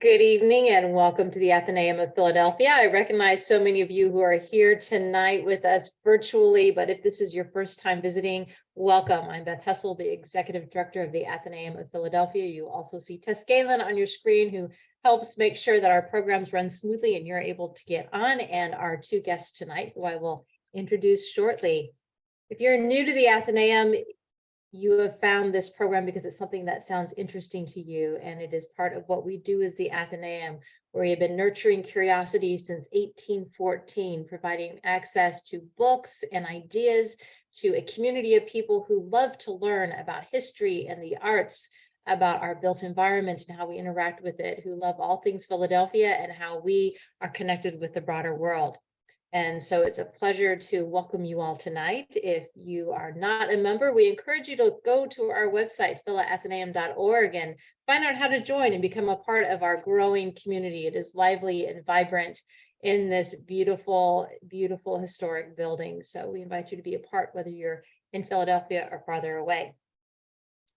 Good evening and welcome to the Athenaeum of Philadelphia. I recognize so many of you who are here tonight with us virtually, but if this is your first time visiting, welcome. I'm Beth Hessel, the Executive Director of the Athenaeum of Philadelphia. You also see Tess Galen on your screen, who helps make sure that our programs run smoothly and you're able to get on, and our two guests tonight, who I will introduce shortly. If you're new to the Athenaeum, you have found this program because it's something that sounds interesting to you, and it is part of what we do as the Athenaeum, where we have been nurturing curiosity since 1814, providing access to books and ideas to a community of people who love to learn about history and the arts, about our built environment and how we interact with it, who love all things Philadelphia and how we are connected with the broader world. And so it's a pleasure to welcome you all tonight. If you are not a member, we encourage you to go to our website, philaathenaeum.org, and find out how to join and become a part of our growing community. It is lively and vibrant in this beautiful, beautiful historic building. So we invite you to be a part, whether you're in Philadelphia or farther away.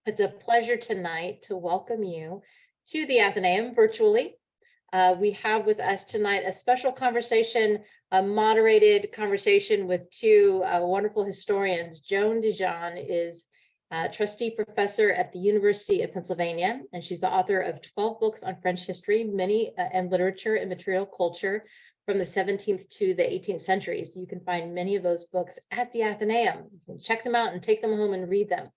It's a pleasure tonight to welcome you to the Athenaeum virtually. We have with us tonight a special conversation, a moderated conversation with two wonderful historians. Joan DeJean is a trustee professor at the University of Pennsylvania, and she's the author of 12 books on French history, and literature and material culture from the 17th to the 18th centuries. You can find many of those books at the Athenaeum. You can check them out and take them home and read them.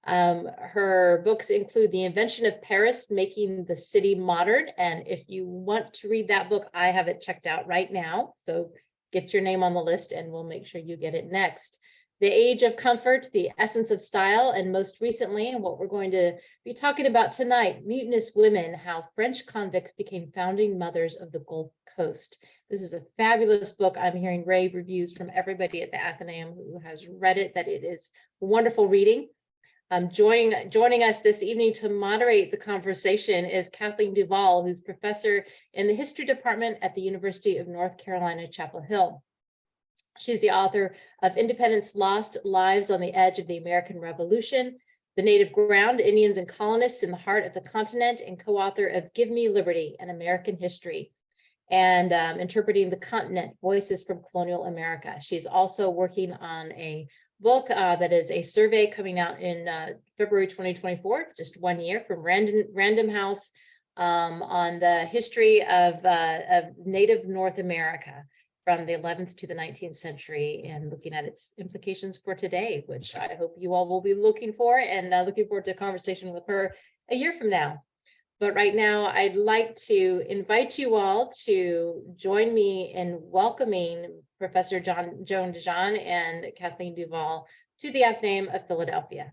Her books include The Invention of Paris, Making the City Modern. And if you want to read that book, I have it checked out right now. So get your name on the list and we'll make sure you get it next. The Age of Comfort, The Essence of Style, and most recently, and what we're going to be talking about tonight, Mutinous Women, How French Convicts Became Founding Mothers of the Gulf Coast. This is a fabulous book. I'm hearing rave reviews from everybody at the Athenaeum who has read it, that it is wonderful reading. Joining us this evening to moderate the conversation is Kathleen DuVal, who's professor in the history department at the University of North Carolina, Chapel Hill. She's the author of Independence Lost: Lives on the Edge of the American Revolution, The Native Ground, Indians and Colonists in the Heart of the Continent, and co-author of Give Me Liberty, An American History, and Interpreting the Continent, Voices from Colonial America. She's also working on a book that is a survey coming out in February 2024, just 1 year, from Random House, on the history of Native North America from the 11th to the 19th century, and looking at its implications for today, which I hope you all will be looking for, and looking forward to a conversation with her a year from now. But right now, I'd like to invite you all to join me in welcoming Professor Joan DeJean and Kathleen DuVal to the Athenaeum of Philadelphia.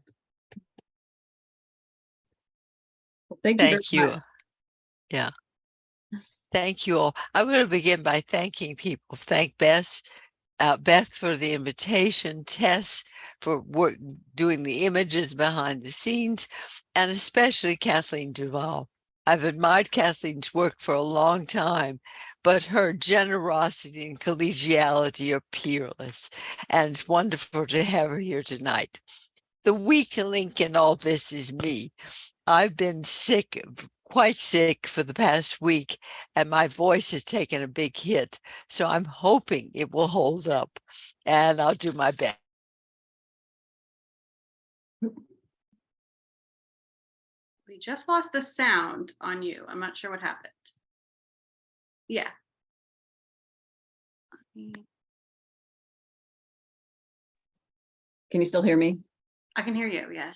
Well, thank you. Yeah. Thank you all. I want to begin by thanking people. Thank Beth for the invitation, Tess for doing the images behind the scenes, and especially Kathleen DuVal. I've admired Kathleen's work for a long time, but her generosity and collegiality are peerless, and it's wonderful to have her here tonight. The weak link in all this is me. I've been sick, quite sick for the past week, and my voice has taken a big hit. So I'm hoping it will hold up, and I'll do my best. We just lost the sound on you. I'm not sure what happened. Yeah. Can you still hear me? I can hear you, yeah.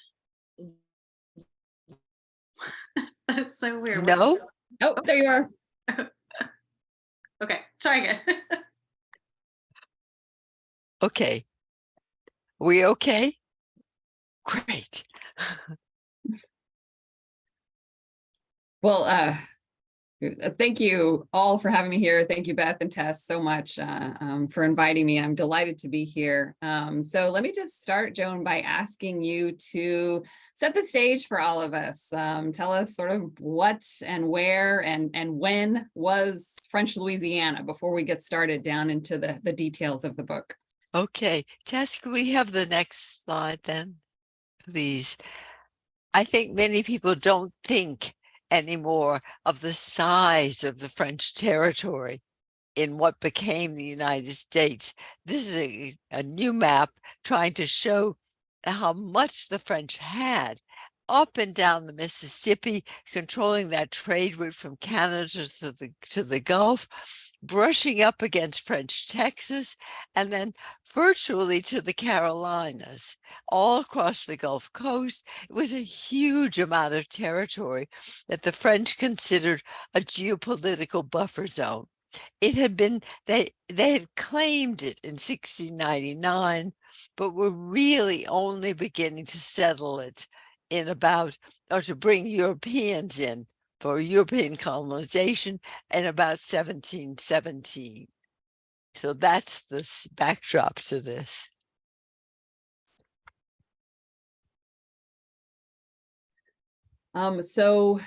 That's so weird. No? Oh, there you are. Okay, try again. Okay. We okay? Great. Well, thank you all for having me here. Thank you, Beth and Tess, so much for inviting me. I'm delighted to be here. So let me just start, Joan, by asking you to set the stage for all of us. Tell us sort of what and where and when was French Louisiana before we get started down into the details of the book. Okay. Tess, can we have the next slide then, please? I think many people don't think anymore of the size of the French territory in what became the United States. This is a new map trying to show how much the French had up and down the Mississippi, controlling that trade route from Canada to the Gulf, brushing up against French Texas, and then virtually to the Carolinas, all across the Gulf Coast. It was a huge amount of territory that the French considered a geopolitical buffer zone. It had been, they had claimed it in 1699, but were really only beginning to settle it in about, or to bring Europeans in for European colonization in about 1717. So that's the backdrop to this. So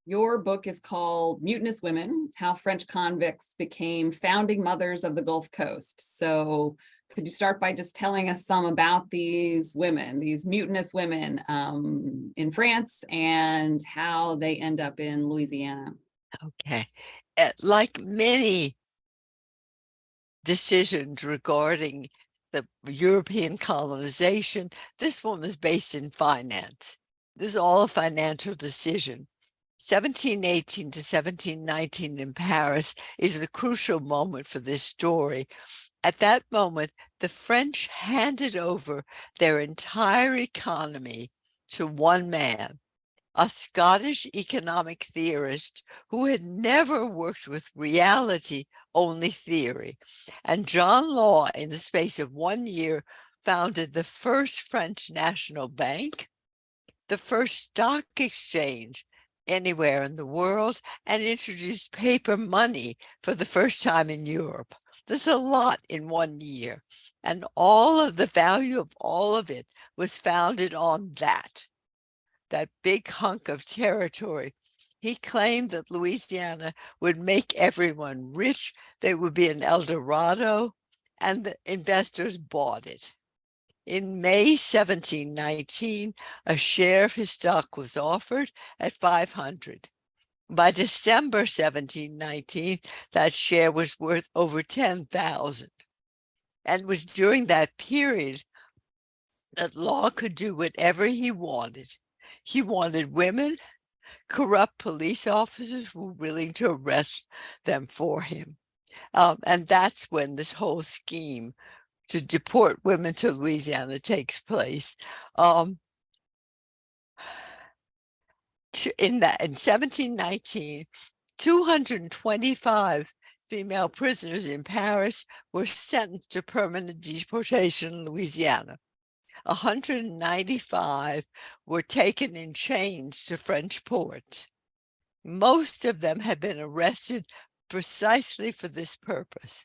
your book is called Mutinous Women, How French Convicts Became Founding Mothers of the Gulf Coast. So could you start by just telling us some about these women, these mutinous women in France, and how they end up in Louisiana? Okay. Like many decisions regarding the European colonization, this one was based in finance. This is all a financial decision. 1718 to 1719 in Paris is the crucial moment for this story. At that moment, the French handed over their entire economy to one man, a Scottish economic theorist who had never worked with reality, only theory. And John Law, in the space of 1 year, founded the first French national bank, the first stock exchange anywhere in the world, and introduced paper money for the first time in Europe. There's a lot in 1 year, and all of the value of all of it was founded on that big hunk of territory. He claimed that Louisiana would make everyone rich. They would be an El Dorado, and the investors bought it. In May 1719, a share of his stock was offered at 500. By December 1719, that share was worth over 10,000. And it was during that period that Law could do whatever he wanted. He wanted women. Corrupt police officers were willing to arrest them for him. And that's when this whole scheme to deport women to Louisiana takes place. In 1719, 225 female prisoners in Paris were sentenced to permanent deportation in Louisiana. 195 were taken in chains to French ports. Most of them had been arrested precisely for this purpose.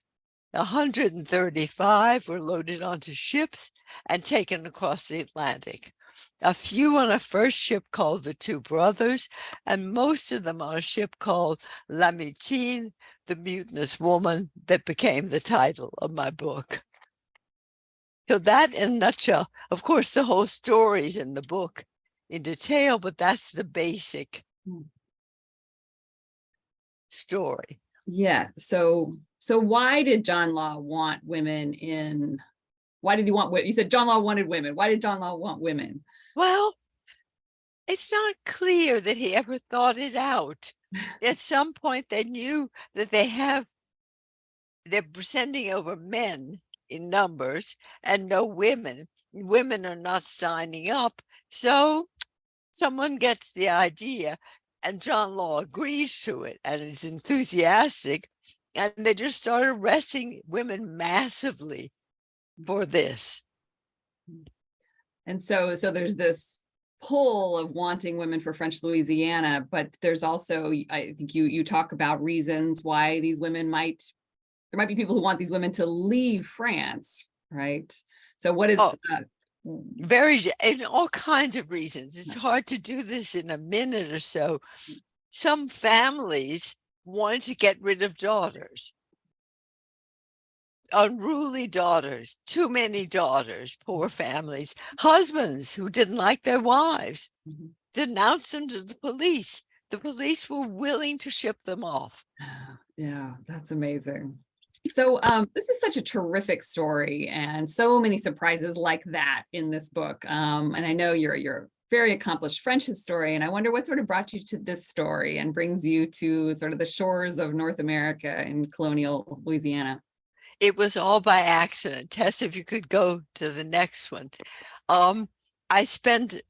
135 were loaded onto ships and taken across the Atlantic. A few on a first ship called the Two Brothers, and most of them on a ship called La Mutine, the Mutinous Woman, that became the title of my book. So that in a nutshell, of course, the whole story's in the book in detail, but that's the basic story. Yeah. So why did John Law want women in? Why did he want? You said John Law wanted women. Why did John Law want women? Well, it's not clear that he ever thought it out. At some point, they knew that they're sending over men in numbers and no women. Women are not signing up. So someone gets the idea, and John Law agrees to it and is enthusiastic. And they just started arresting women massively for this. And so there's this pull of wanting women for French Louisiana, but there's also, I think you talk about reasons why these women there might be people who want these women to leave France, right? So what is in all kinds of reasons. It's hard to do this in a minute or so. Some families wanted to get rid of daughters, unruly daughters, too many daughters, poor families, husbands who didn't like their wives, denounced them to the police. the police were willing to ship them off. Yeah, that's amazing. So this is such a terrific story, and so many surprises like that in this book. And I know you're a very accomplished French historian. I wonder what sort of brought you to this story and brings you to sort of the shores of North America in colonial Louisiana. It was all by accident. Tess, if you could go to the next one. I spent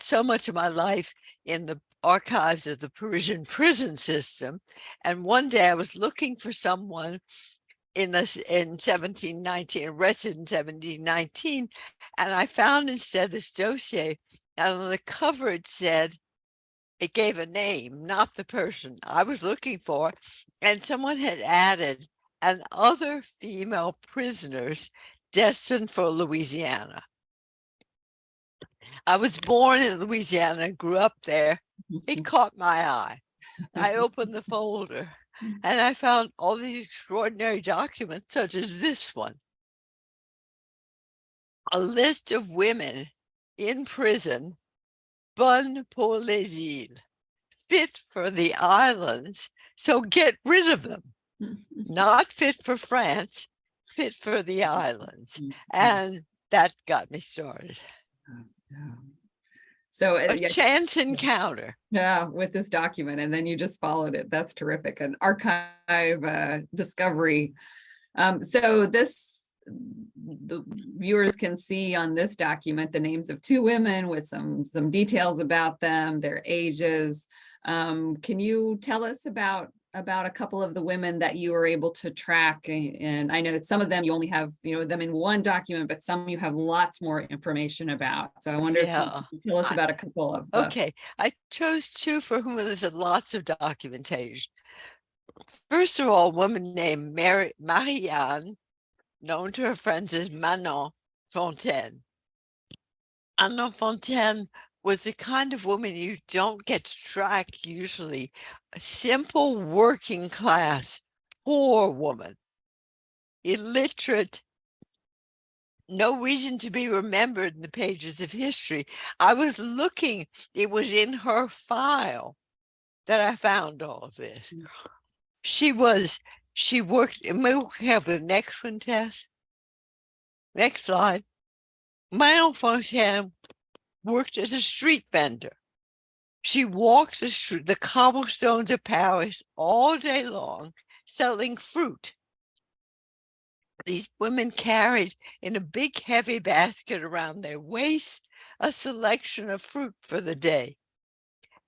so much of my life in the archives of the Parisian prison system, and one day I was looking for someone in 1719, arrested in 1719, and I found instead this dossier, and on the cover it said, it gave a name, not the person I was looking for, and someone had added, and other female prisoners destined for Louisiana. I was born in Louisiana and grew up there. It caught my eye. I opened the folder and I found all these extraordinary documents, such as this one. A list of women in prison, bonnes pour les îles, fit for the islands, so get rid of them. Not fit for France, fit for the islands. And that got me started. Yeah. So a chance encounter. Yeah, with this document, and then you just followed it. That's terrific. An archive discovery. So the viewers can see on this document the names of two women with some details about them, their ages. Can you tell us about a couple of the women that you were able to track? And I know some of them you only have them in one document, but some you have lots more information about. So I wonder if you can tell us about a couple of okay, I chose two for whom there's lots of documentation. First of all, a woman named Mayan, known to her friends as Manon Fontaine. Manon Fontaine was the kind of woman you don't get to track usually. A simple working class, poor woman, illiterate, no reason to be remembered in the pages of history. I was looking, it was in her file that I found all of this. She worked, and we'll have the next one, Tess. Next slide. Mayan Fontaine worked as a street vendor. She walked the cobblestones of Paris all day long, selling fruit. These women carried in a big heavy basket around their waist a selection of fruit for the day.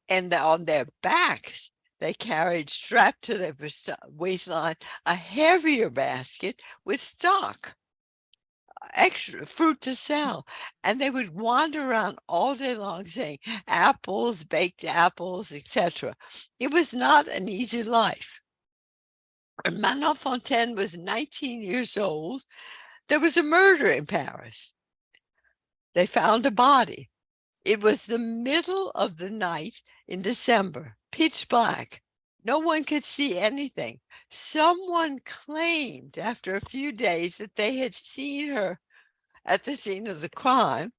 And on their backs, they carried strapped to their waistline a heavier basket with stock, extra fruit to sell. And they would wander around all day long saying apples, baked apples, etc. It was not an easy life. When Manon Fontaine was 19 years old, there was a murder in Paris. They found a body. It was the middle of the night in December, pitch black. No one could see anything. Someone claimed after a few days that they had seen her at the scene of the crime.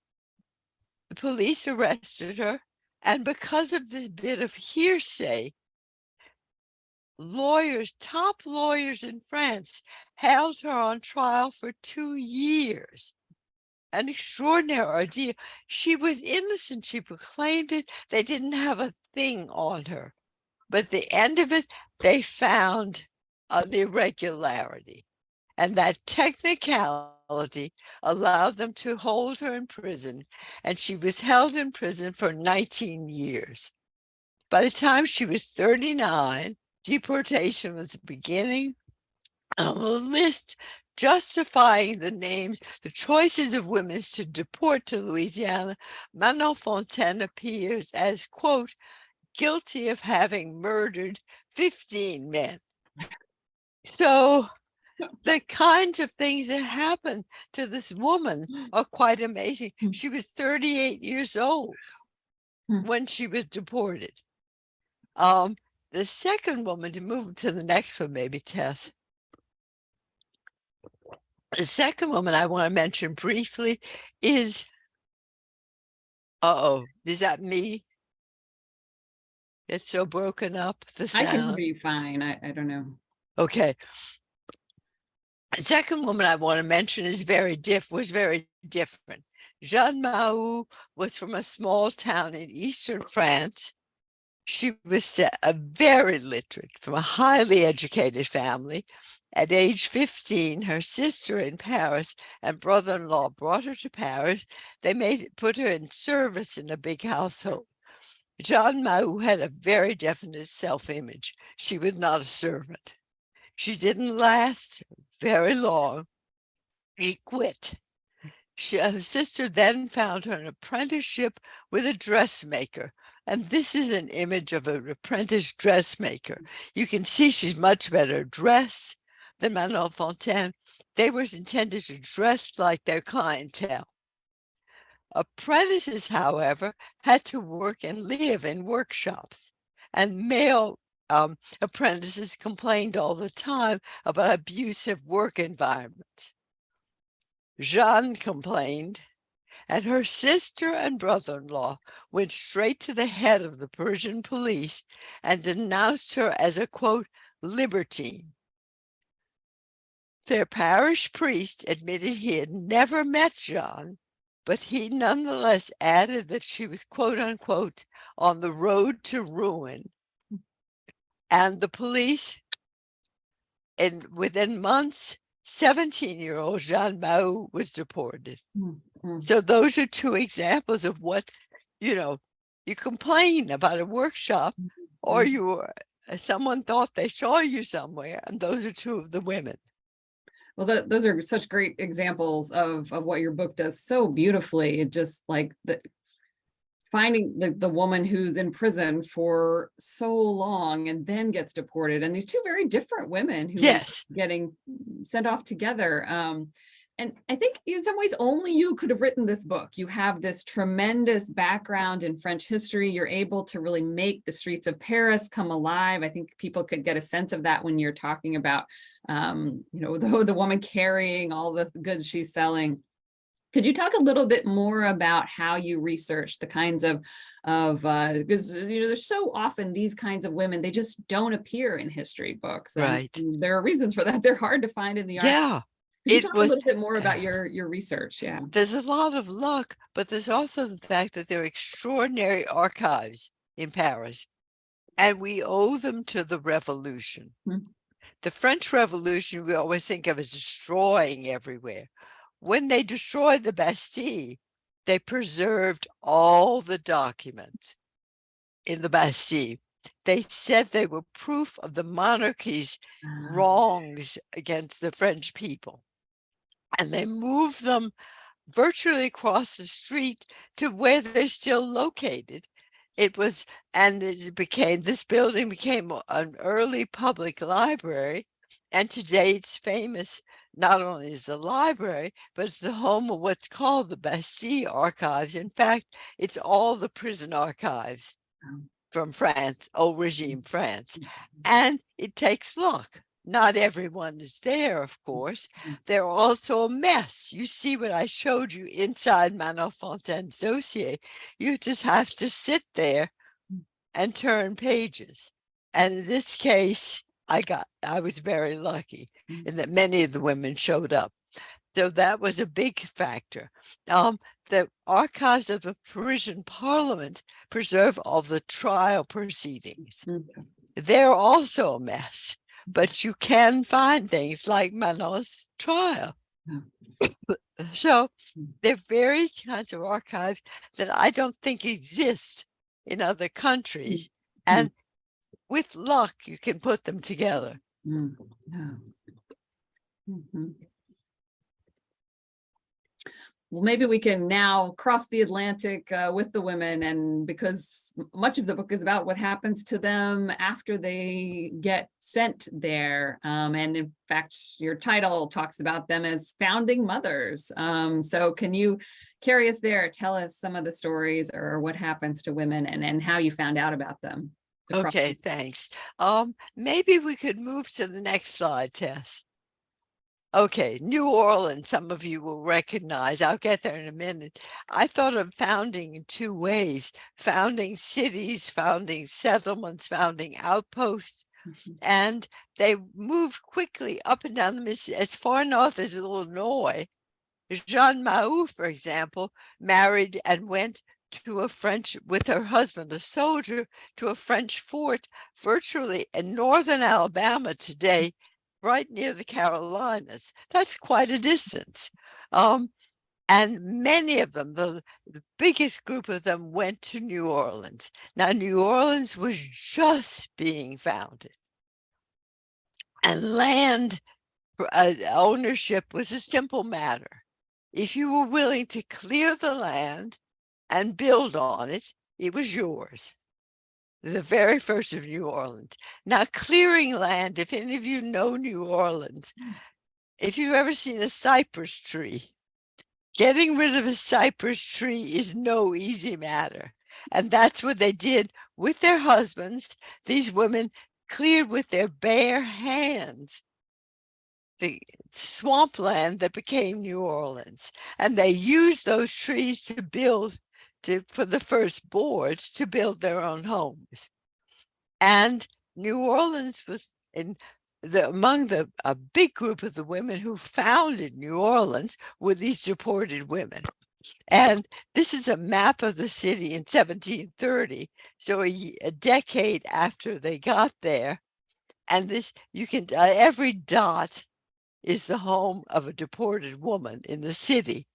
The police arrested her, and because of this bit of hearsay, top lawyers in France held her on trial for 2 years. An extraordinary ordeal. She was innocent. She proclaimed it. They didn't have a thing on her. But at the end of it, they found the irregularity. And that technicality allowed them to hold her in prison. And she was held in prison for 19 years. By the time she was 39, deportation was beginning. On the list justifying the names, the choices of women to deport to Louisiana, Manon Fontaine appears as, quote, guilty of having murdered 15 men. So the kinds of things that happened to this woman are quite amazing. She was 38 years old when she was deported. The second woman, to move to the next one, maybe, Tess. The second woman I want to mention briefly is, is that me? It's so broken up, the I can hear sound. you fine. I don't know. Okay. The second woman I want to mention was very different. Jeanne Mahou was from a small town in eastern France. She was a very literate, from a highly educated family. At age 15, her sister in Paris and brother-in-law brought her to Paris. They put her in service in a big household. Jeanne Mahou had a very definite self-image. She was not a servant. She didn't last very long. She quit. Her sister then found her an apprenticeship with a dressmaker. And this is an image of an apprentice dressmaker. You can see she's much better dressed than Manon Fontaine. They were intended to dress like their clientele. Apprentices, however, had to work and live in workshops, and male apprentices complained all the time about abusive work environments. Jeanne complained, and her sister and brother-in-law went straight to the head of the Parisian police and denounced her as a, quote, libertine. Their parish priest admitted he had never met Jeanne, but he nonetheless added that she was, quote unquote, on the road to ruin. And the police, within months, 17-year-old Jeanne Mahou was deported. So those are two examples of what, you complain about a workshop, or someone thought they saw you somewhere, and those are two of the women. Well, those are such great examples of what your book does so beautifully. It just like finding the woman who's in prison for so long and then gets deported, and these two very different women who are getting sent off together. And I think in some ways only you could have written this book. You have this tremendous background in French history. You're able to really make the streets of Paris come alive. I think people could get a sense of that when you're talking about, the woman carrying all the goods she's selling. Could you talk a little bit more about how you research the kinds of because there's so often these kinds of women, they just don't appear in history books. Right. And there are reasons for that. They're hard to find in the archives. Yeah. Could you talk a little bit more about your research? Yeah. There's a lot of luck, but there's also the fact that there are extraordinary archives in Paris, and we owe them to the revolution. The French Revolution, we always think of as destroying everywhere. When they destroyed the Bastille, they preserved all the documents in the Bastille. They said they were proof of the monarchy's wrongs against the French people. And they moved them virtually across the street to where they're still located. This building became an early public library. And today it's famous not only as a library, but it's the home of what's called the Bastille archives. In fact, it's all the prison archives from France, old regime France. And it takes luck. Not everyone is there, of course. They're also a mess. You see what I showed you inside Malcontents dossier. You just have to sit there and turn pages. And in this case, I was very lucky in that many of the women showed up. So that was a big factor. The archives of the Parisian Parliament preserve all the trial proceedings. They're also a mess, but you can find things like Manon's trial. So there are various kinds of archives that I don't think exist in other countries. And with luck, you can put them together. Well, maybe we can now cross the Atlantic with the women, and because much of the book is about what happens to them after they get sent there. And in fact, your title talks about them as founding mothers. So can you carry us there? Tell us some of the stories or what happens to women and how you found out about them. Okay, thanks. Maybe we could move to the next slide, Tess. Okay, New Orleans, some of you will recognize. I'll get there in a minute. I thought of founding in two ways: founding cities, founding settlements, founding outposts. And they moved quickly up and down the Mississippi, as far north as Illinois. Jean Mahou, for example, married and went to a French, with her husband, a soldier, to a French fort virtually in northern Alabama today, right near the Carolinas. That's quite a distance. And many of them, the biggest group of them, went to New Orleans. Now, New Orleans was just being founded. And land ownership was a simple matter. If you were willing to clear the land and build on it, it was yours. The very first of New Orleans. Now, clearing land, if any of you know New Orleans, if you've ever seen a cypress tree, getting rid of a cypress tree is no easy matter. And that's what they did with their husbands. These women cleared with their bare hands the swampland that became New Orleans. And they used those trees to build, for the first boards, to build their own homes. And New Orleans was among a big group of the women who founded New Orleans were these deported women. And this is a map of the city in 1730, so a decade after they got there. And this, you can, every dot is the home of a deported woman in the city.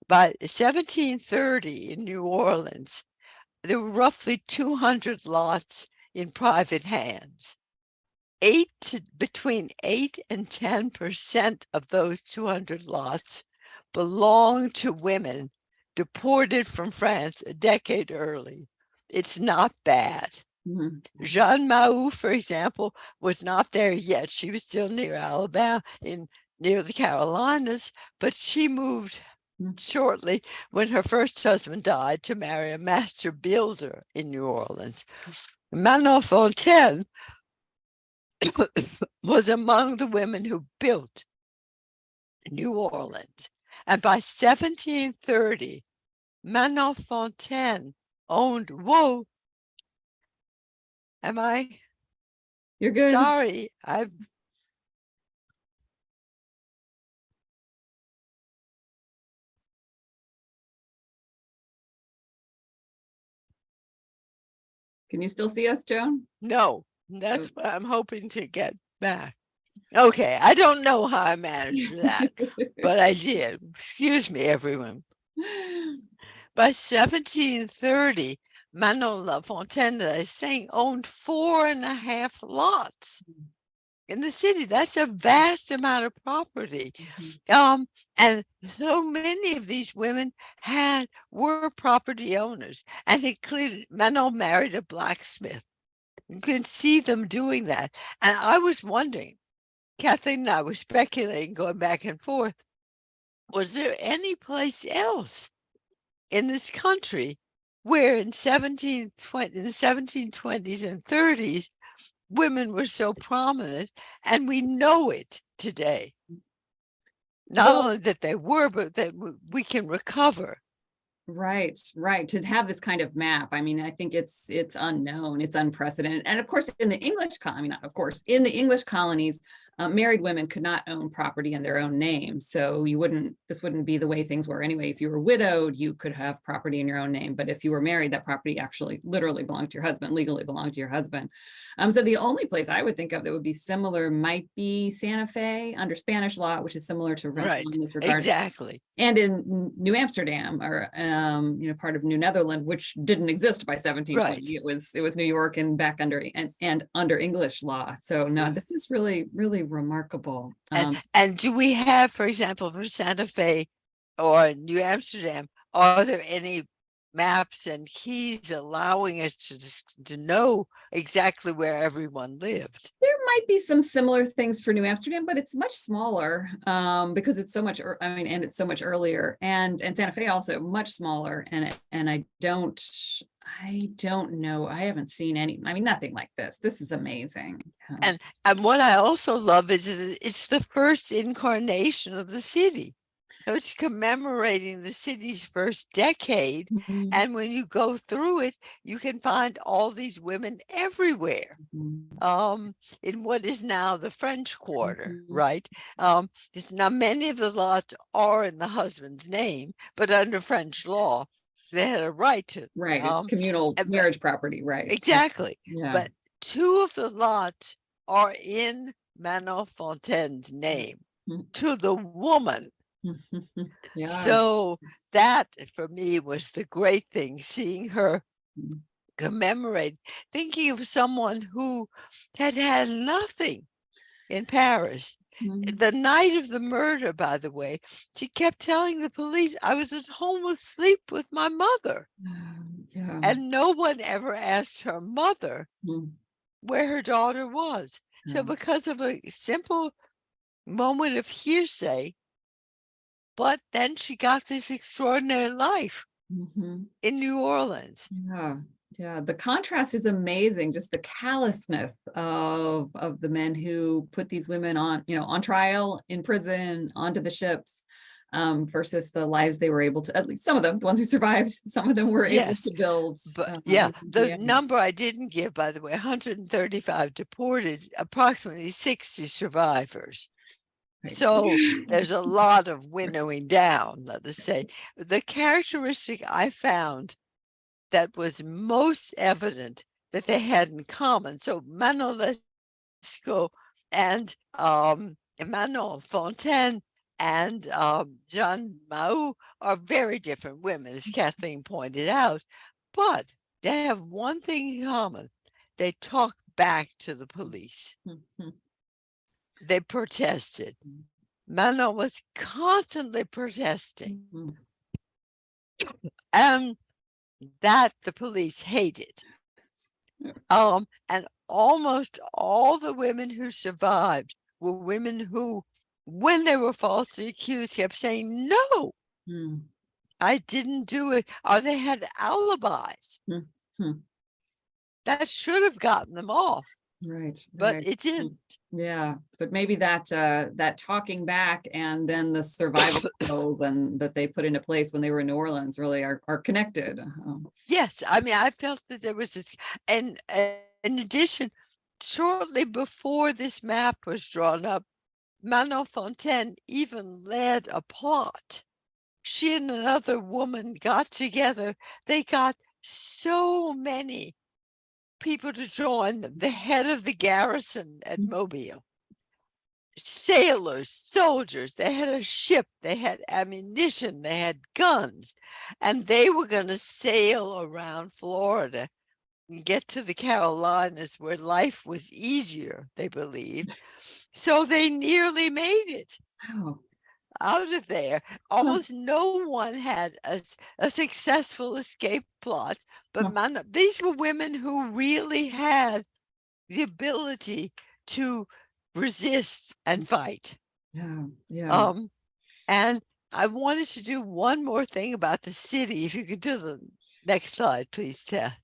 By 1730 in New Orleans, there were roughly 200 lots in private hands. Between 8 and 10% of those 200 lots belonged to women deported from France a decade early. It's not bad. Mm-hmm. Jean Mahou, for example, was not there yet. She was still near Alabama, near the Carolinas, but she moved shortly when her first husband died to marry a master builder in New Orleans. Manon Fontaine was among the women who built New Orleans. And by 1730, Manon Fontaine owned, whoa, am I? You're good. Sorry, Can you still see us, Joan? No, that's what I'm hoping to get back. Okay, I don't know how I managed that, but I did. Excuse me, everyone. By 1730, Manon La Fontaine, that I was saying, owned 4.5 lots in the city. That's a vast amount of property. And so many of these women were property owners, and Manon married a blacksmith. You can see them doing that. And I was wondering, Kathleen and I were speculating, going back and forth, was there any place else in this country where in the 1720s and 30s, women were so prominent, and we know it today. Not only that they were, but that we can recover. Right. To have this kind of map, I mean, I think it's unknown, it's unprecedented. And of course, in the English colonies, married women could not own property in their own name. So this wouldn't be the way things were anyway. If you were widowed, you could have property in your own name. But if you were married, that property actually literally belonged to your husband, legally belonged to your husband. So the only place I would think of that would be similar might be Santa Fe under Spanish law, which is similar to right. in this regard. Exactly. And in New Amsterdam, or part of New Netherland, which didn't exist by 1720. Right. It was New York and back under under English law. So no, this is really, really remarkable. And do we have, for example, for Santa Fe or New Amsterdam, are there any maps and keys allowing us to know exactly where everyone lived? There might be some similar things for New Amsterdam, but it's much smaller because it's so much, and it's so much earlier. And Santa Fe also much smaller. And I don't I don't know. I haven't seen any, I mean, nothing like this. This is amazing. And what I also love is that it's the first incarnation of the city. So it's commemorating the city's first decade. Mhm. And when you go through it, you can find all these women everywhere. In what is now the French Quarter, Mhm. right? Now many of the lots are in the husband's name, but under French law, they had a right to. Right, it's communal but- marriage property, right? Exactly. Yeah. But 2 of the lots are in Manon Fontaine's name Mhm. to the woman. Yeah. So that for me was the great thing, seeing her Mhm. commemorate, thinking of someone who had had nothing in Paris. Mhm. The night of the murder, by the way, she kept telling the police, I was at home asleep with my mother. Yeah. And no one ever asked her mother Mhm. where her daughter was. So Yeah. because of a simple moment of hearsay, but then she got this extraordinary life Mhm. in New Orleans. Yeah. Yeah, the contrast is amazing. Just the callousness of the men who put these women on, on trial, in prison, onto the ships, versus the lives they were able to, at least some of them, the ones who survived, some of them were able Yes. to build. But the number I didn't give, by the way, 135 deported, approximately 60 survivors. Right. So there's a lot of winnowing down, let us say. The characteristic I found that was most evident that they had in common. So Manon Lescaut and Manon Fontaine and Jeanne Mahou are very different women, as Kathleen pointed out, but they have one thing in common. They talk back to the police. Mhm. They protested. Manon was constantly protesting. Mhm. And that the police hated. And almost all the women who survived were women who, when they were falsely accused, kept saying, no, Mhm. I didn't do it. Or they had alibis. Mhm. That should have gotten them off, Right. but right. it didn't. Yeah, but maybe that talking back and then the survival skills and that they put into place when they were in New Orleans really are connected. Yes, I mean, I felt that there was this, and in addition, shortly before this map was drawn up, Manon Fontaine even led a plot. She and another woman got together. They got so many people to join them. The head of the garrison at Mobile, sailors, soldiers, they had a ship, they had ammunition, they had guns, and they were going to sail around Florida and get to the Carolinas where life was easier, they believed. So they nearly made it Wow. out of there. Almost no one had a successful escape plot, but these were women who really had the ability to resist and fight. Yeah. Yeah. And I wanted to do one more thing about the city. If you could do the next slide, please, Tess.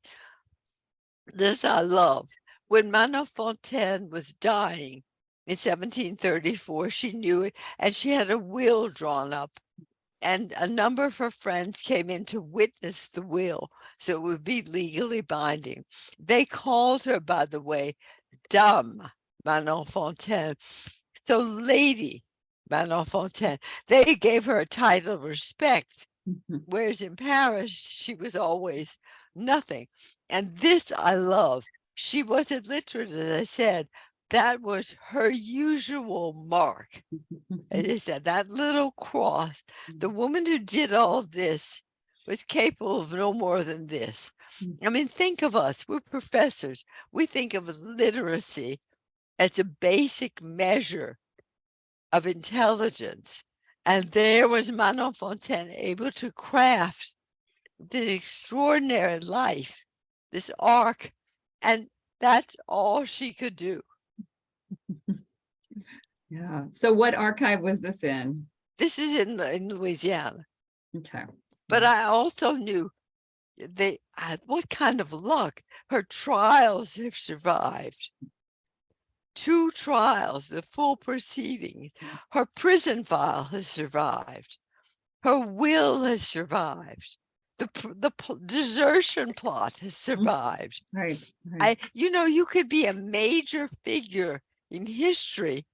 This I love. When Manon Fontaine was dying in 1734, she knew it, and she had a will drawn up. And a number of her friends came in to witness the will, so it would be legally binding. They called her, by the way, Dame Manon Fontaine. So Lady Manon Fontaine. They gave her a title of respect, whereas in Paris, she was always nothing. And this I love. She wasn't literate, as I said. That was her usual mark. It said that little cross. The woman who did all of this was capable of no more than this. I mean, think of us. We're professors. We think of literacy as a basic measure of intelligence. And there was Manon Fontaine able to craft this extraordinary life, this arc, and that's all she could do. Yeah. So what archive was this in? This is in Louisiana. Okay. But I also knew what kind of luck? Her trials have survived. 2 trials, the full proceeding. Her prison file has survived. Her will has survived. The desertion plot has survived. Right. You could be a major figure in history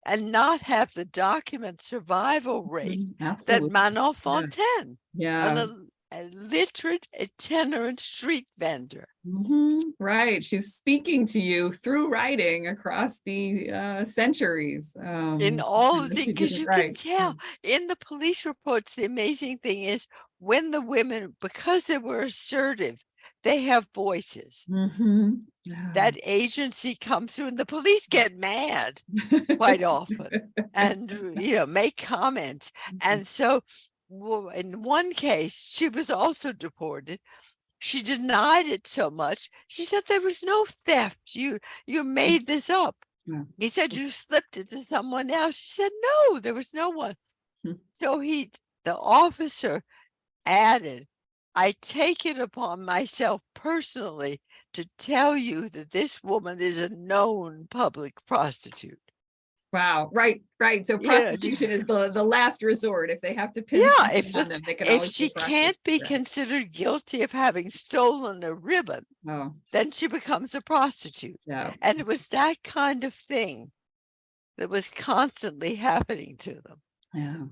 and not have the document survival rate that Manon Fontaine, a literate, itinerant street vendor. Right. She's speaking to you through writing across the centuries. In all the things, because you can tell in the police reports, the amazing thing is when the women, because they were assertive, they have voices. That agency comes through and the police get mad quite often and, make comments. And so in one case, she was also deported. She denied it so much. She said there was no theft. You made this up. He said you slipped it to someone else. She said, no, there was no one. So the officer added, I take it upon myself personally to tell you that this woman is a known public prostitute. Wow. Right. So prostitution is the last resort. If they have to pin something on them, they can if always she can't be considered guilty of having stolen a ribbon, then she becomes a prostitute. And it was that kind of thing that was constantly happening to them.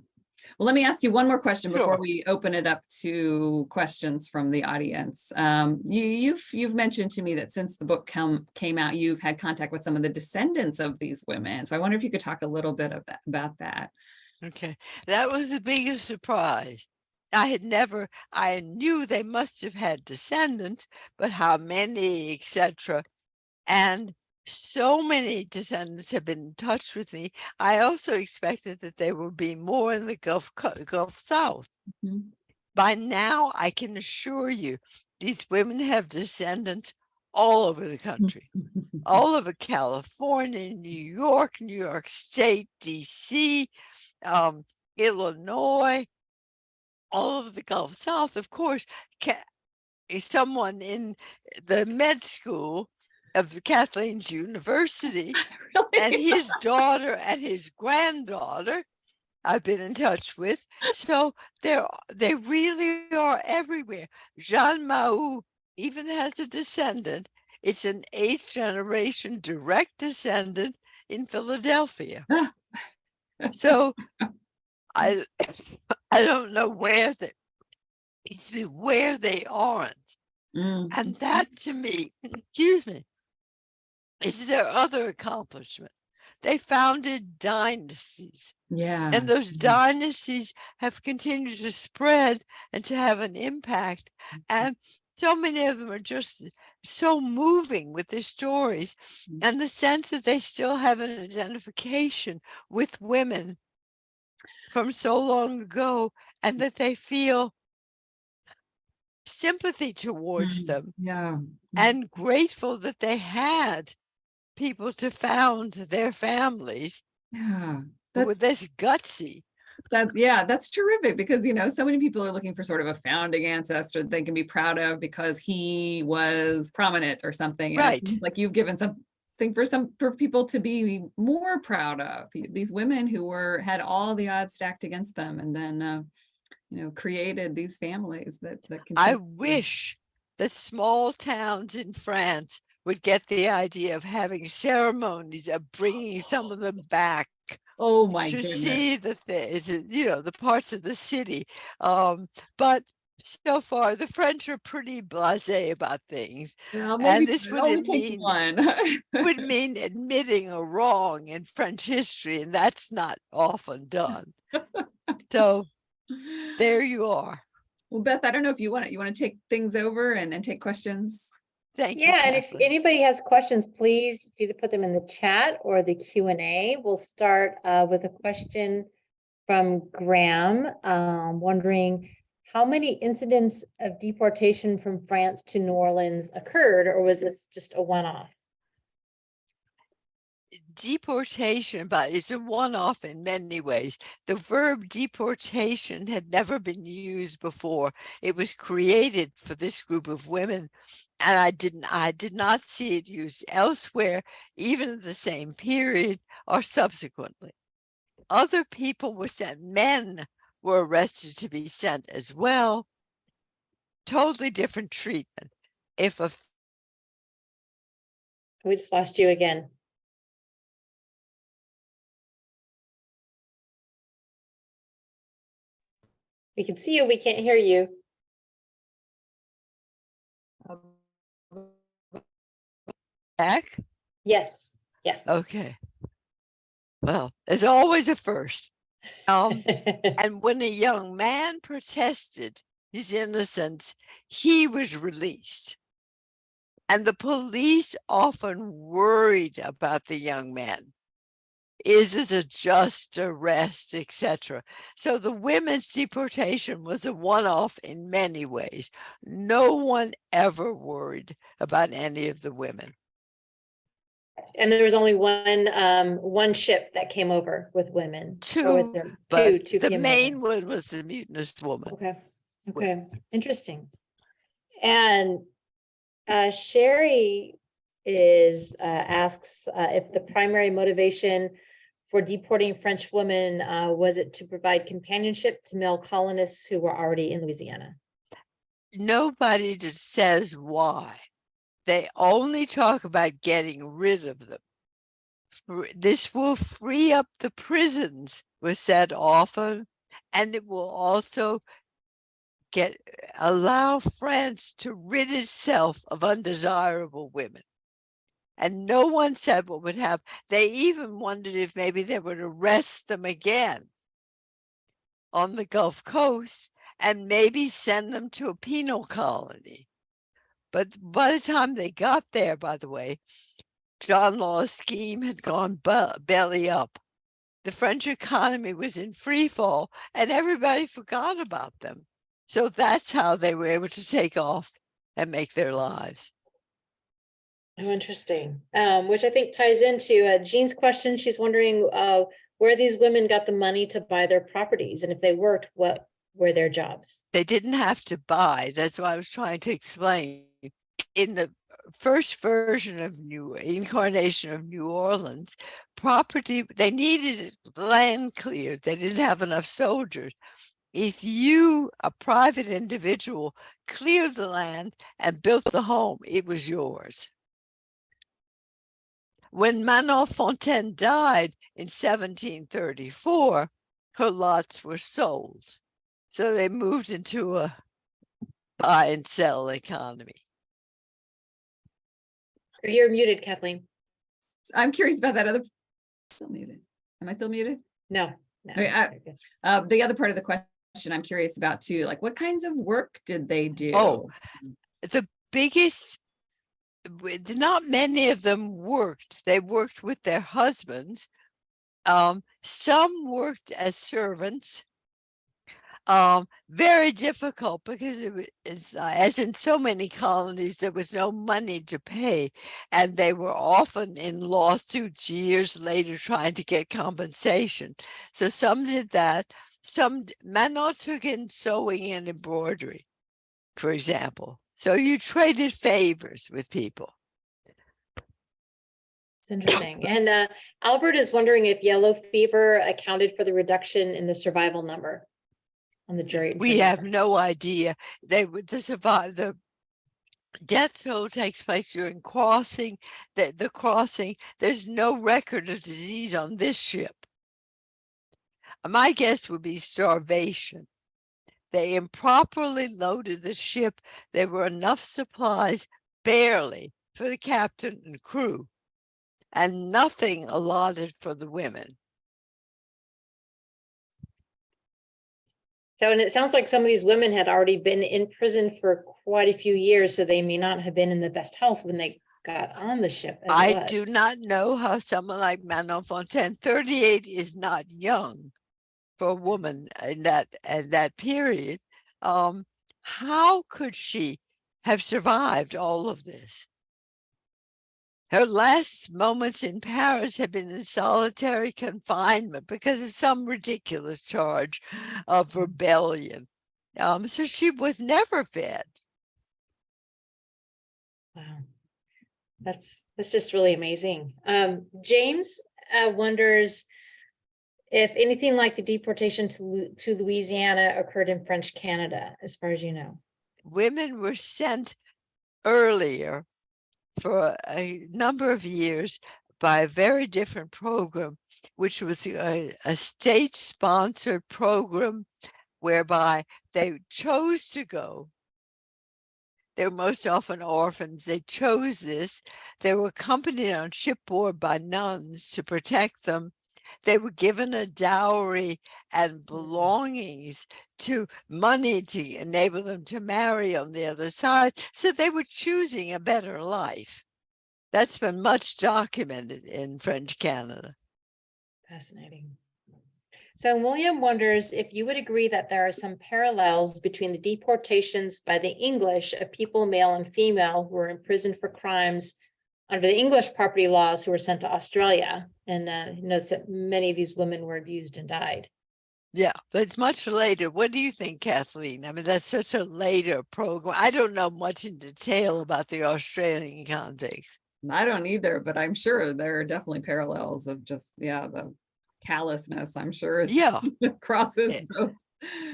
Well, let me ask you one more question before we open it up to questions from the audience. You've mentioned to me that since the book came out, you've had contact with some of the descendants of these women. So I wonder if you could talk a little bit about that. Okay, that was the biggest surprise. I knew they must have had descendants, but how many, etc. And so many descendants have been in touch with me. I also expected that there would be more in the Gulf South. By now, I can assure you, these women have descendants all over the country, all over California, New York State, DC, Illinois, all over the Gulf South. Of course, someone in the med school of Kathleen's university, and his daughter and his granddaughter I've been in touch with. So they really are everywhere. Jean Mahou even has a descendant. It's an 8th generation direct descendant in Philadelphia. So I don't know where they aren't. And that to me, excuse me, is their other accomplishment. They founded dynasties. And those dynasties have continued to spread and to have an impact. And so many of them are just so moving with their stories and the sense that they still have an identification with women from so long ago and that they feel sympathy towards them and grateful that they had people to found their families with this gutsy. That's terrific because, so many people are looking for sort of a founding ancestor that they can be proud of because he was prominent or something. Right. Like you've given something for people to be more proud of. These women who had all the odds stacked against them and then, created these families that I wish that small towns in France would get the idea of having ceremonies of bringing some of them back. Oh my to goodness. See the parts of the city. But so far, the French are pretty blasé about things. And this would mean admitting a wrong in French history, and that's not often done. So there you are. Well, Beth, I don't know if you want to take things over and take questions. Thank you. And if anybody has questions, please either put them in the chat or the Q&A. We'll start with a question from Graham, wondering how many incidents of deportation from France to New Orleans occurred, or was this just a one-off? deportation, but it's a one-off in many ways. The verb deportation had never been used before. It was created for this group of women, and I did not see it used elsewhere, even in the same period or subsequently. Other people were sent. Men were arrested to be sent as well. Totally different treatment. If a We just lost you again. We can see you, we can't hear you. back, Yes, yes. okay. Well, there's always a first. And when a young man protested his innocence, he was released. And the police often worried about the young man. Is this a just arrest, etc.? So the women's deportation was a one-off in many ways. No one ever worried about any of the women. And there was only one ship that came over with women. Or was Two, there but two the came main over? one was the Mutinous Woman. Okay, interesting. And Sherry asks if the primary motivation for deporting French women was it to provide companionship to male colonists who were already in Louisiana? Nobody just says why. They only talk about getting rid of them. This will free up the prisons, was said often, and it will also allow France to rid itself of undesirable women. And no one said what would happen. They even wondered if maybe they would arrest them again on the Gulf Coast and maybe send them to a penal colony. But by the time they got there, by the way, John Law's scheme had gone belly up. The French economy was in free fall and everybody forgot about them. So that's how they were able to take off and make their lives. Oh, interesting. Which I think ties into Jean's question. She's wondering where these women got the money to buy their properties, and if they worked, what were their jobs? They didn't have to buy. That's what I was trying to explain. In the first version of incarnation of New Orleans, property, they needed land cleared. They didn't have enough soldiers. If you, a private individual, cleared the land and built the home, it was yours. When Manon Fontaine died in 1734, her lots were sold. So they moved into a buy and sell economy. You're muted, Kathleen. I'm curious about that other. Still muted. Am I still muted? No. Okay, the other part of the question I'm curious about too, like what kinds of work did they do? Oh, the biggest, not many of them worked. They worked with their husbands. Some worked as servants. Very difficult because it was, as in so many colonies, there was no money to pay, and they were often in lawsuits years later trying to get compensation. So some did that. Some Manon took in sewing and embroidery, for example. So you traded favors with people. It's interesting. And Albert is wondering if yellow fever accounted for the reduction in the survival number on the jury. We have no idea. They would survive. The death toll takes place during crossing. The crossing, there's no record of disease on this ship. My guess would be starvation. They improperly loaded the ship. There were enough supplies, barely, for the captain and crew, and nothing allotted for the women. So, and it sounds like some of these women had already been in prison for quite a few years, so they may not have been in the best health when they got on the ship. I do not know how someone like Manon Fontaine, 38 is not young for a woman in that period. How could she have survived all of this? Her last moments in Paris had been in solitary confinement because of some ridiculous charge of rebellion. So she was never fed. Wow. That's just really amazing. James wonders if anything like the deportation to Louisiana occurred in French Canada, as far as you know. Women were sent earlier for a number of years by a very different program, which was a state-sponsored program whereby they chose to go. They were most often orphans. They chose this. They were accompanied on shipboard by nuns to protect them. They were given a dowry and belongings to money to enable them to marry on the other side. So they were choosing a better life. That's been much documented in French Canada. Fascinating. So William wonders if you would agree that there are some parallels between the deportations by the English of people, male and female, who were imprisoned for crimes under the English property laws who were sent to Australia, and notes that many of these women were abused and died. Yeah, but it's much later. What do you think, Kathleen? I mean, that's such a later program. I don't know much in detail about the Australian convicts. I don't either, but I'm sure there are definitely parallels of just, the callousness, I'm sure. Yeah. Crosses both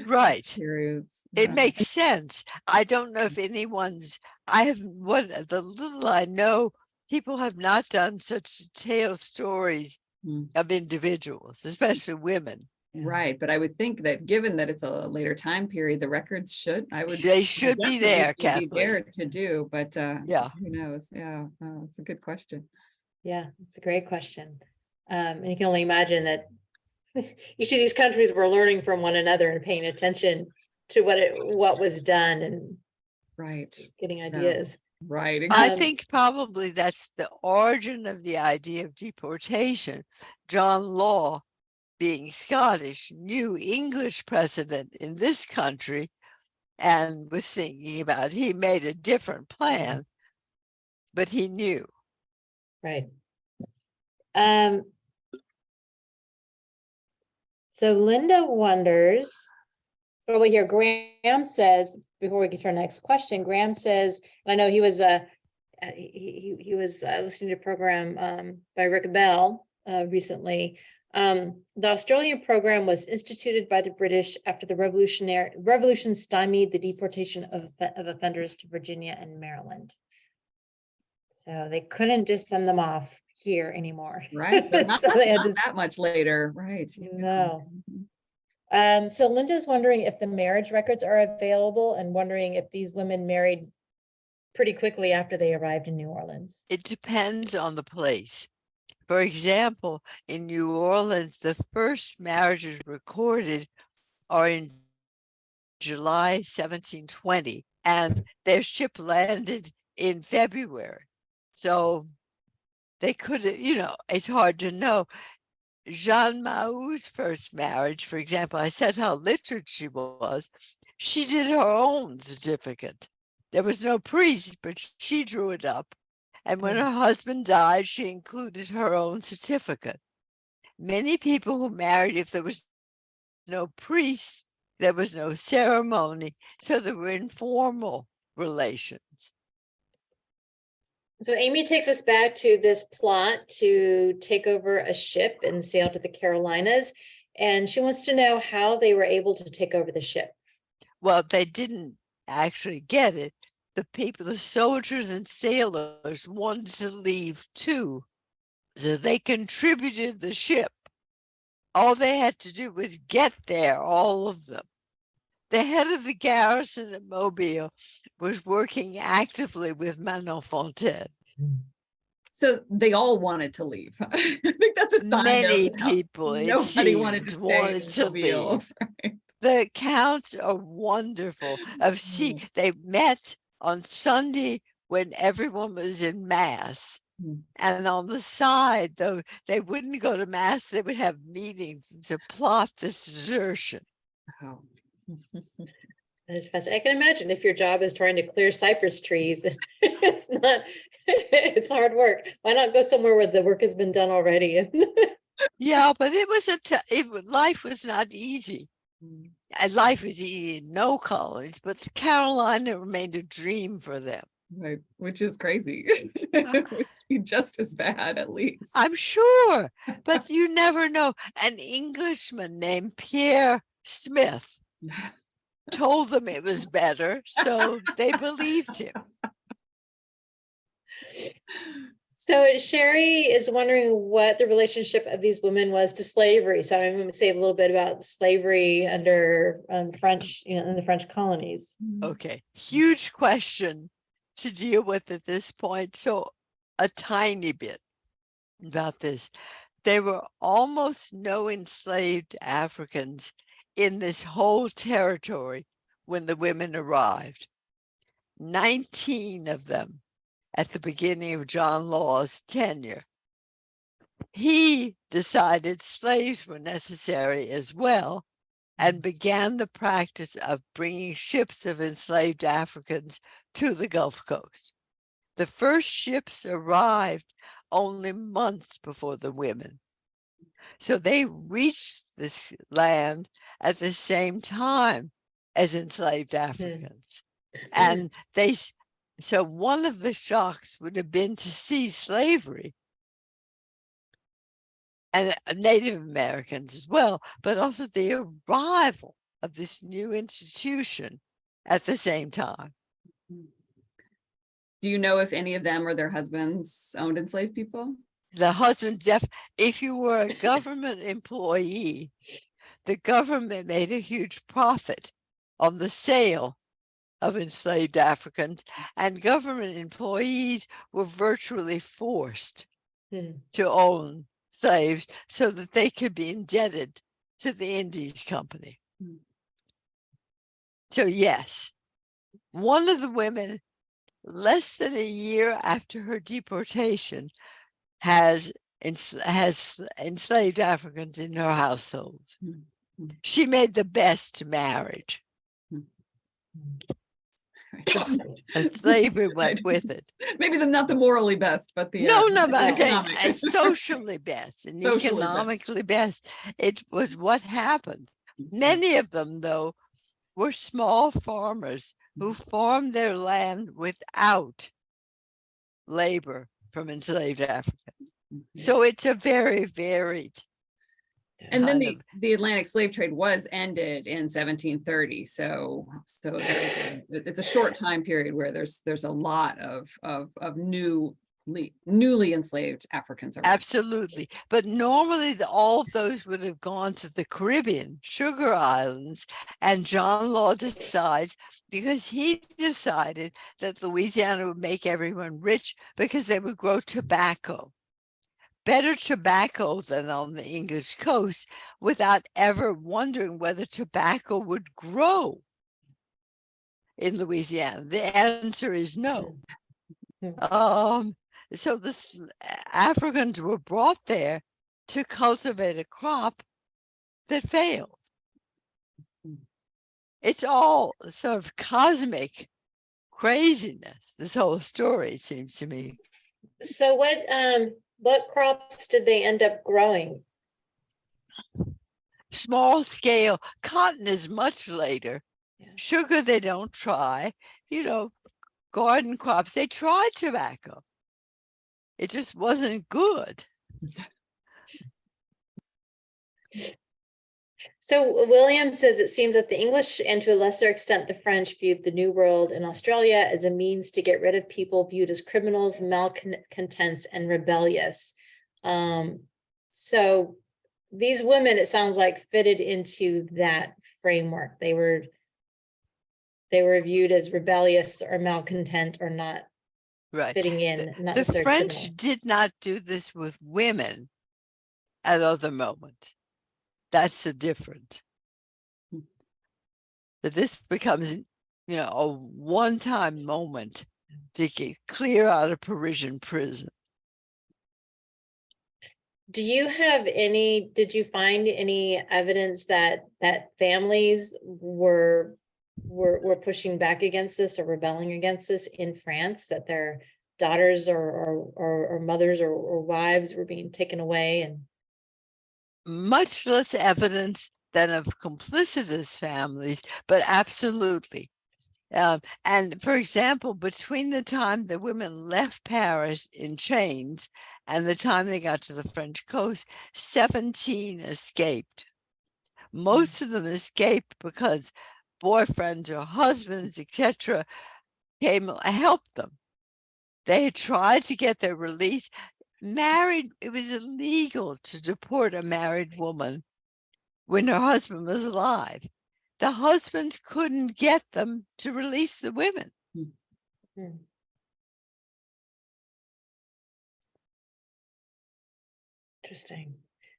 Right. periods. It makes sense. I don't know if anyone's, the little I know, people have not done such detailed stories of individuals, especially women. Right, but I would think that given that it's a later time period, the records They should be there, Kathleen. Be there to do, but yeah, who knows? Yeah, it's a good question. Yeah, it's a great question. And you can only imagine that each of these countries were learning from one another and paying attention to what was done and getting ideas. Right. I think probably that's the origin of the idea of deportation. John Law, being Scottish, knew English precedent in this country and was thinking about, he made a different plan, but he knew. Right. So Linda wonders, here, Graham says, before we get to our next question, Graham says, and I know he was he was listening to a program by Rick Bell recently. The Australian program was instituted by the British after the revolution stymied the deportation of offenders to Virginia and Maryland. So they couldn't just send them off here anymore. Right. So not, so they had not that much later. Right. No. So Linda's wondering if the marriage records are available and wondering if these women married pretty quickly after they arrived in New Orleans. It depends on the place. For example, in New Orleans, the first marriages recorded are in July 1720, and their ship landed in February. So they could, it's hard to know. Jeanne Mahou's first marriage, for example, I said how literate she was. She did her own certificate. There was no priest, but she drew it up. And when her husband died, she included her own certificate. Many people who married, if there was no priest, there was no ceremony, so there were informal relations. So Amy takes us back to this plot to take over a ship and sail to the Carolinas. And she wants to know how they were able to take over the ship. Well, they didn't actually get it. The soldiers and sailors wanted to leave too. So they contributed the ship. All they had to do was get there, all of them. The head of the garrison at Mobile was working actively with Fontaine. So they all wanted to leave. I think that's a sign. Many people, nobody wanted to leave. Right? The accounts are wonderful. They met on Sunday when everyone was in mass. And on the side, though, they wouldn't go to mass, they would have meetings to plot this desertion. Oh. That's fascinating. I can imagine if your job is trying to clear cypress trees, it's not It's hard work. Why not go somewhere where the work has been done already? Yeah, but it was life was not easy. And life was easy in no colonies, but Carolina remained a dream for them. Right, which is crazy. It would be just as bad, at least. I'm sure, but you never know. An Englishman named Pierre Smith told them it was better, so they believed him. So Sherry is wondering what the relationship of these women was to slavery. So I'm going to say a little bit about slavery under French, in the French colonies. Okay, huge question to deal with at this point. So a tiny bit about this. There were almost no enslaved Africans in this whole territory when the women arrived. 19 of them at the beginning of John Law's tenure. He decided slaves were necessary as well and began the practice of bringing ships of enslaved Africans to the Gulf Coast. The first ships arrived only months before the women. So they reached this land at the same time as enslaved Africans. And so one of the shocks would have been to see slavery and Native Americans as well, but also the arrival of this new institution at the same time. Do you know if any of them or their husbands owned enslaved people? The husband, if you were a government employee, the government made a huge profit on the sale of enslaved Africans, and government employees were virtually forced to own slaves so that they could be indebted to the Indies Company. So yes, one of the women, less than a year after her deportation, has enslaved Africans in her household. She made the best marriage. And slavery went with it. Maybe not the morally best, but the no, but I'm economic. saying socially best and Socially economically best. It was what happened. Many of them, though, were small farmers who farmed their land without labor from enslaved Africans. So it's a very varied. And then the Atlantic slave trade was ended in 1730. So it's a short time period where there's a lot of newly enslaved Africans around. Absolutely. But normally all of those would have gone to the Caribbean, Sugar Islands, and John Law decides, because he decided that Louisiana would make everyone rich because they would grow tobacco. Better tobacco than on the English coast, without ever wondering whether tobacco would grow in Louisiana. The answer is no. So the Africans were brought there to cultivate a crop that failed. It's all sort of cosmic craziness, this whole story, it seems to me. So what crops did they end up growing? Small scale. Cotton is much later. Yeah. Sugar, they don't try. Garden crops, they tried tobacco. It just wasn't good. So William says it seems that the English and to a lesser extent the French viewed the New World in Australia as a means to get rid of people viewed as criminals, malcontents, and rebellious. So these women, it sounds like, fitted into that framework. They were viewed as rebellious or malcontent or not fitting in. Not the French criminal. did not do this with women at other moments. That's the difference. That this becomes, a one-time moment to get clear out of Parisian prison. Did you find any evidence that families were pushing back against this or rebelling against this in France, that their daughters or mothers or wives were being taken away, and much less evidence than of complicitous families, but absolutely. And for example, between the time the women left Paris in chains and the time they got to the French coast, 17 escaped. Most of them escaped because boyfriends or husbands, etc., came and helped them. They had tried to get their release. Married, it was illegal to deport a married woman when her husband was alive. The husbands couldn't get them to release the women. Hmm. Interesting.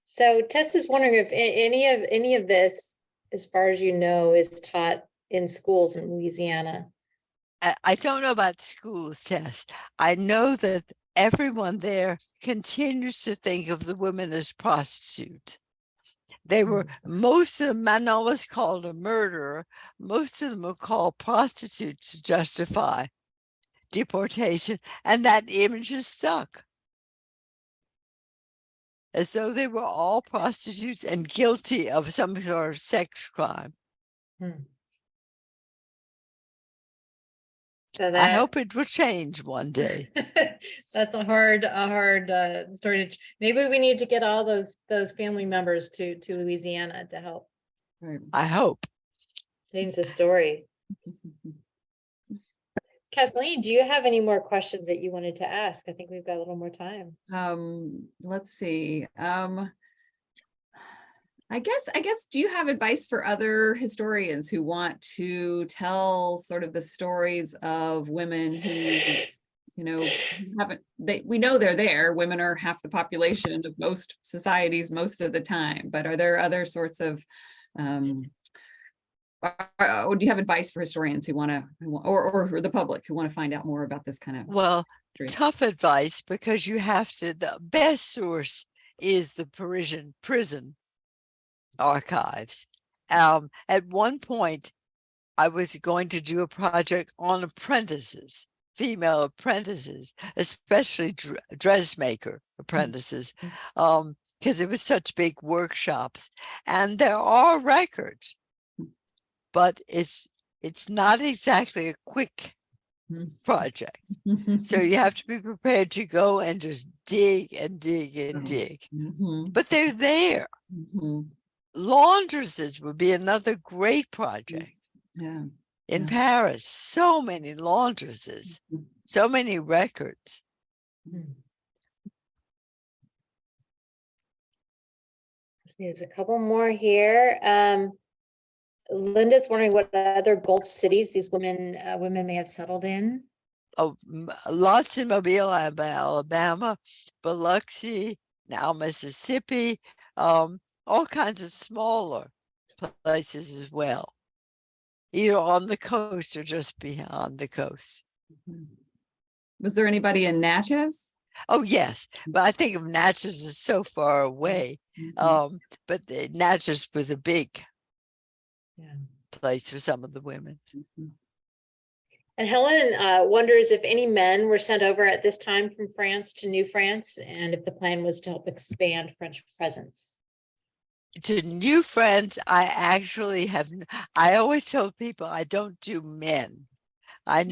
So Tess is wondering if any of this, as far as you know, is taught in schools in Louisiana. I don't know about schools, Tess. I know that everyone there continues to think of the women as prostitutes. They were, most of them, Manon was called a murderer. Most of them were called prostitutes to justify deportation. And that image is stuck. As though they were all prostitutes and guilty of some sort of sex crime. So I hope it will change one day. That's a hard story to. Maybe we need to get all those family members to Louisiana to help I hope. change the story. Kathleen, do you have any more questions that you wanted to ask? I think we've got a little more time. Let's see. I guess, do you have advice for other historians who want to tell sort of the stories of women who, we know they're there. Women are half the population of most societies most of the time, but are there other sorts of, do you have advice for historians who want to, or the public who want to find out more about this kind of? Well, history? Tough advice, because you have to, the best source is the Parisian prison archives. At one point, I was going to do a project on apprentices, female apprentices, especially dressmaker apprentices, because it was such big workshops, and there are records, but it's not exactly a quick project. So you have to be prepared to go and just dig and dig and dig. But they're there. Laundresses would be another great project. In Paris, so many laundresses, so many records. There's a couple more here. Linda's wondering what other Gulf cities these women may have settled in. Oh, lots in Mobile, Alabama, Biloxi, now Mississippi, all kinds of smaller places as well, either on the coast or just beyond the coast. Was there anybody in Natchez? Oh, yes, but I think of Natchez as so far away. But Natchez was a big place for some of the women. And Helen wonders if any men were sent over at this time from France to New France, and if the plan was to help expand French presence. To New France, I actually have, I always tell people I don't do men. I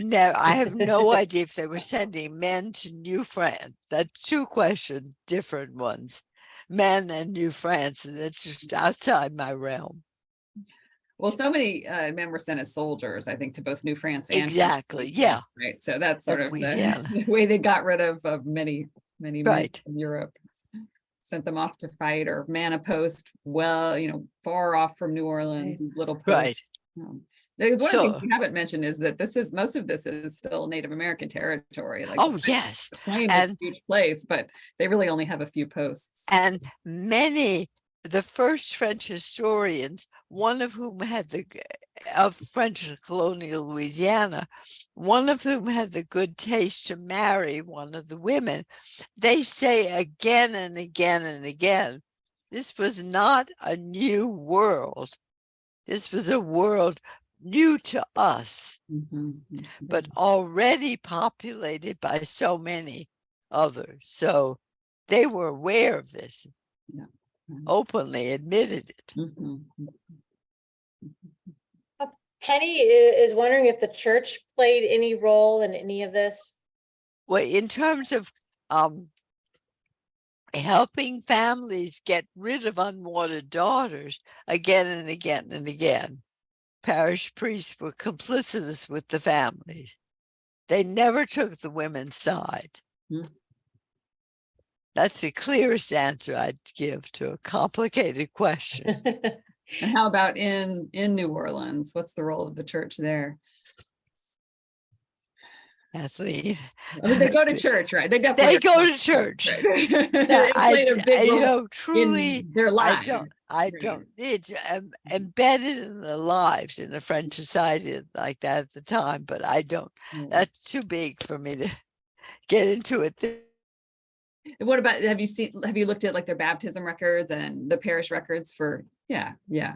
have no idea if they were sending men to New France. That's two questions, different ones. Men and New France, and it's just outside my realm. Well, so many men were sent as soldiers, I think, to both New France and exactly, yeah. Right. So that's sort of Louisiana. the way they got rid of many men in Europe. Sent them off to fight or man a post, far off from New Orleans, these little posts. Right. Because one of the things we haven't mentioned is that most of this is still Native American territory. Like, oh, yes. The Plain is a huge place, but they really only have a few posts. And the first French historians, one of whom of French colonial Louisiana, one of whom had the good taste to marry one of the women, they say again and again and again, this was not a new world. This was a world new to us, Mhm. but already populated by so many others. So they were aware of this, Yeah. openly admitted it. Mhm. Penny is wondering if the church played any role in any of this. Well, in terms of helping families get rid of unwanted daughters again and again and again, parish priests were complicitous with the families. They never took the women's side. Hmm. That's the clearest answer I'd give to a complicated question. And how about in New Orleans? What's the role of the church there? Kathleen. I mean, they go to church, right? They definitely go to church. Right? Now, They played a big role truly, in their lives. I don't, it's embedded in their lives in the French society like that at the time, but I don't, that's too big for me to get into it. And what about, have you looked at like their baptism records and the parish records for, yeah.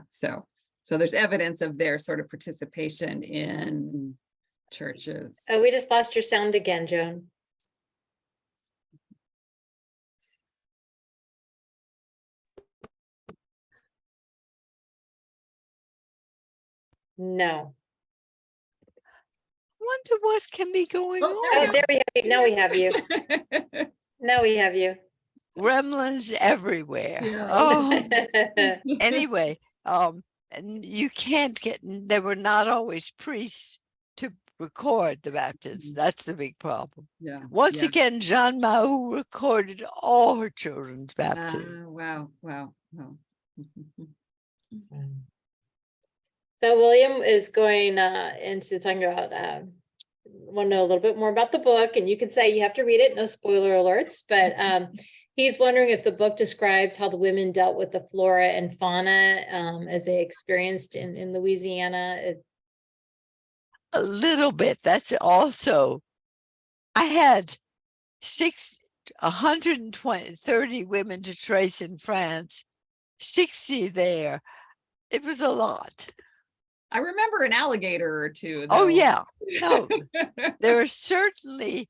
So there's evidence of their sort of participation in churches. Oh, we just lost your sound again, Joan. No. Wonder what can be going Oh, on. there we have you. Now we have you. Now we have you. Gremlins everywhere. Yeah. Oh, anyway, and you can't get, there were not always priests to record the baptism. That's the big problem. Yeah. Once again, Jean Mahou recorded all her children's baptism. Wow. So William is going into talking about want to know a little bit more about the book, and you can say you have to read it, no spoiler alerts, but he's wondering if the book describes how the women dealt with the flora and fauna as they experienced in Louisiana. A little bit. That's also, I had 130 women to trace in France, 60 there. It was a lot. I remember an alligator or two. Oh, though. yeah. No, there are certainly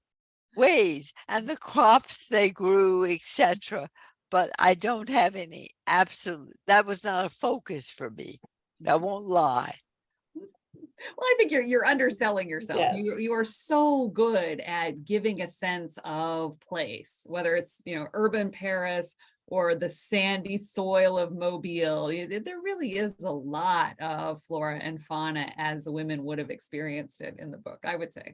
ways, and the crops they grew, etc. But I don't have any absolute, that was not a focus for me. I won't lie. Well, I think you're underselling yourself. Yes. You are so good at giving a sense of place, whether it's, urban Paris or the sandy soil of Mobile. There really is a lot of flora and fauna as the women would have experienced it in the book, I would say.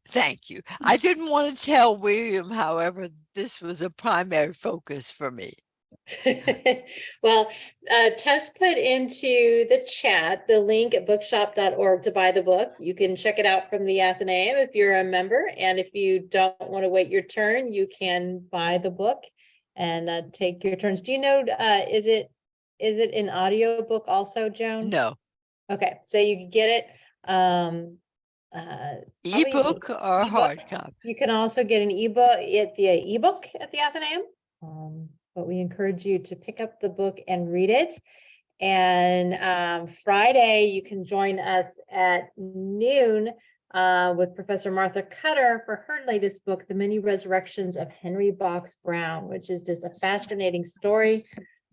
Thank you. I didn't want to tell William, however, this was a primary focus for me. Well, Tess put into the chat the link at bookshop.org to buy the book. You can check it out from the Athenaeum if you're a member, and if you don't want to wait your turn, you can buy the book and take your turns. Do you know, is it an audio book also, Joan? No. Okay, so you can get it ebook or ebook. hard copy. You can also get an ebook via ebook at the Athenaeum. But we encourage you to pick up the book and read it. And Friday, you can join us at noon with Professor Martha Cutter for her latest book, The Many Resurrections of Henry Box Brown, which is just a fascinating story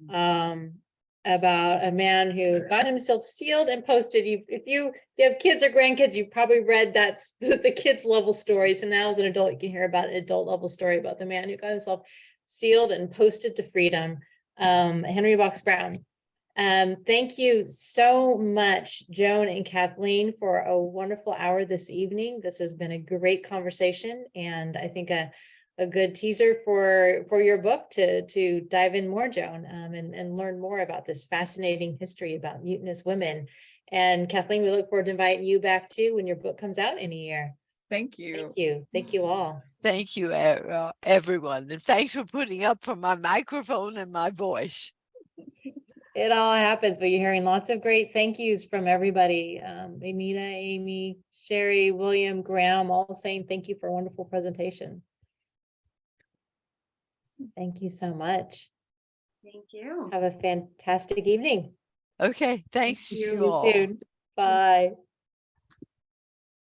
about a man who got himself sealed and posted. If you have kids or grandkids, you've probably read the kids level story. So now as an adult, you can hear about an adult level story about the man who got himself sealed and posted to freedom, Henry Box Brown. Thank you so much, Joan and Kathleen, for a wonderful hour this evening. This has been a great conversation, and I think a good teaser for your book to dive in more, Joan, and learn more about this fascinating history about mutinous women. And Kathleen, we look forward to inviting you back too when your book comes out in a year. Thank you. Thank you. Thank you all. Thank you, everyone. And thanks for putting up for my microphone and my voice. It all happens, but you're hearing lots of great thank yous from everybody. Anita, Amy, Sherry, William, Graham, all saying thank you for a wonderful presentation. Thank you so much. Thank you. Have a fantastic evening. Okay, thanks See you all. soon. Bye.